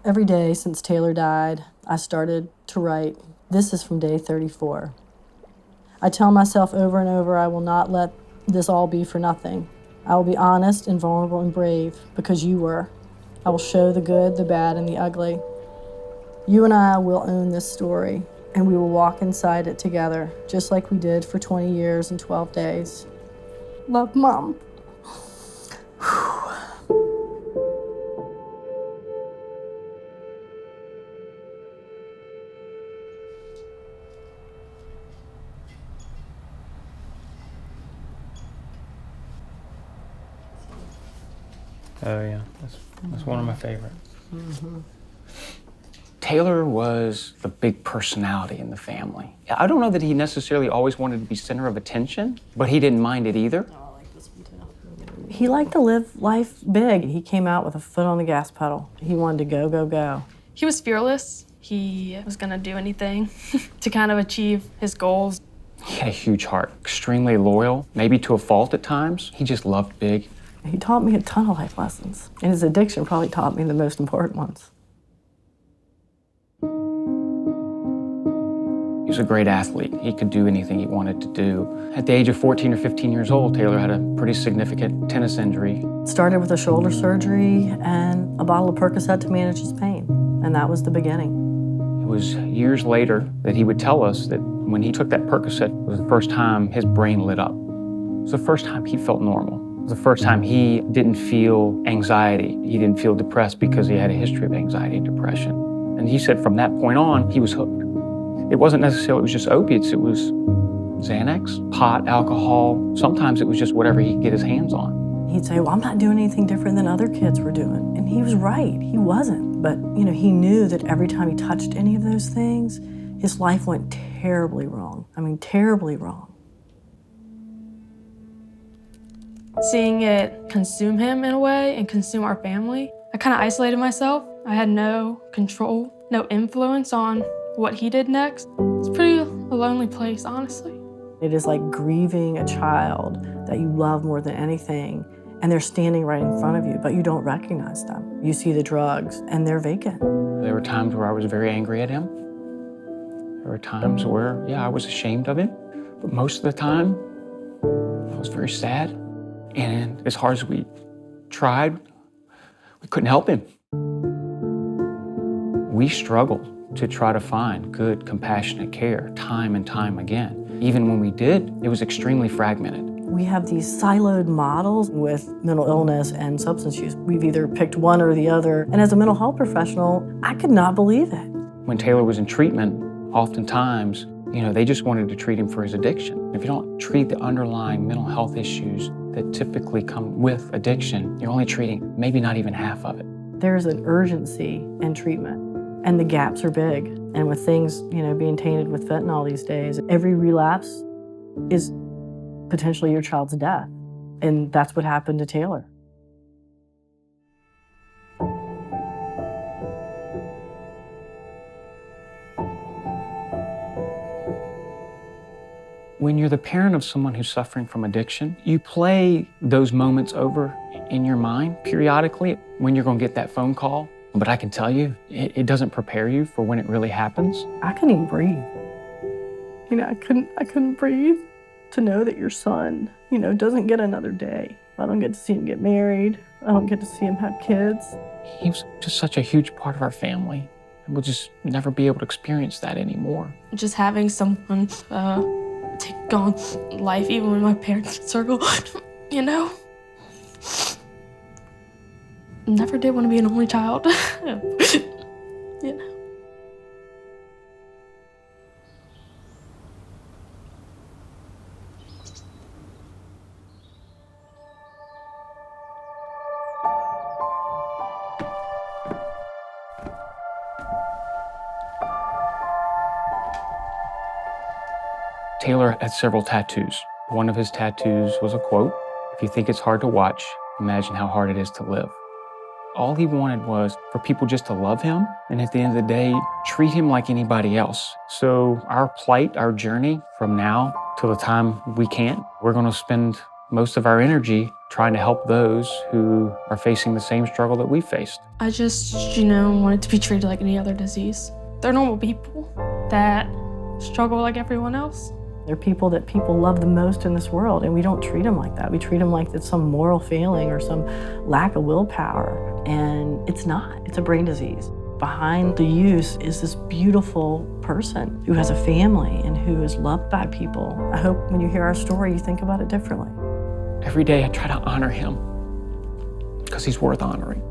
Every day since Taylor died, I started to write. This is from day 34. I tell myself over and over I will not let this all be for nothing. I will be honest and vulnerable and brave because you were. I will show the good, the bad, and the ugly. You and I will own this story, and we will walk inside it together, just like we did for 20 years and 12 days. Love, Mom. Oh yeah, that's one of my favorites. Mm-hmm. Taylor was the big personality in the family. I don't know that he necessarily always wanted to be center of attention, but he didn't mind it either. Oh, I like this one too. He liked to live life big. He came out with a foot on the gas pedal. He wanted to go, go, go. He was fearless. He was gonna do anything to kind of achieve his goals. He had a huge heart, extremely loyal, maybe to a fault at times. He just loved big. He taught me a ton of life lessons, and his addiction probably taught me the most important ones. He was a great athlete. He could do anything he wanted to do. At the age of 14 or 15 years old, Taylor had a pretty significant tennis injury. Started with a shoulder surgery and a bottle of Percocet to manage his pain, and that was the beginning. It was years later that he would tell us that when he took that Percocet, it was the first time his brain lit up. It was the first time he felt normal. It was the first time he didn't feel anxiety. He didn't feel depressed because he had a history of anxiety and depression. And he said from that point on, he was hooked. It wasn't necessarily, it was just opiates. It was Xanax, pot, alcohol. Sometimes it was just whatever he could get his hands on. He'd say, well, I'm not doing anything different than other kids were doing. And he was right, he wasn't. But, he knew that every time he touched any of those things, his life went terribly wrong. I mean, terribly wrong. Seeing it consume him in a way and consume our family, I kind of isolated myself. I had no control, no influence on what he did next. It's pretty a lonely place, honestly. It is like grieving a child that you love more than anything, and they're standing right in front of you, but you don't recognize them. You see the drugs, and they're vacant. There were times where I was very angry at him. There were times where, I was ashamed of him. But most of the time, I was very sad. And as hard as we tried, we couldn't help him. We struggled to try to find good, compassionate care time and time again. Even when we did, it was extremely fragmented. We have these siloed models with mental illness and substance use. We've either picked one or the other. And as a mental health professional, I could not believe it. When Taylor was in treatment, oftentimes, they just wanted to treat him for his addiction. If you don't treat the underlying mental health issues that typically come with addiction, you're only treating maybe not even half of it. There's an urgency in treatment, and the gaps are big. And with things, being tainted with fentanyl these days, every relapse is potentially your child's death. And that's what happened to Taylor. When you're the parent of someone who's suffering from addiction, you play those moments over in your mind periodically when you're going to get that phone call. But I can tell you, it doesn't prepare you for when it really happens. I couldn't even breathe. I couldn't breathe to know that your son, doesn't get another day. I don't get to see him get married. I don't get to see him have kids. He was just such a huge part of our family. We'll just never be able to experience that anymore. Just having someone take on life, even when my parents circle, Never did want to be an only child. Taylor had several tattoos. One of his tattoos was a quote, "If you think it's hard to watch, imagine how hard it is to live." All he wanted was for people just to love him, and at the end of the day, treat him like anybody else. So our plight, our journey from now till the time we can't, we're gonna spend most of our energy trying to help those who are facing the same struggle that we faced. I just, want it to be treated like any other disease. They're normal people that struggle like everyone else. They're people that people love the most in this world, and we don't treat them like that. We treat them like it's some moral failing or some lack of willpower, and it's not. It's a brain disease. Behind the use is this beautiful person who has a family and who is loved by people. I hope when you hear our story, you think about it differently. Every day I try to honor him because he's worth honoring.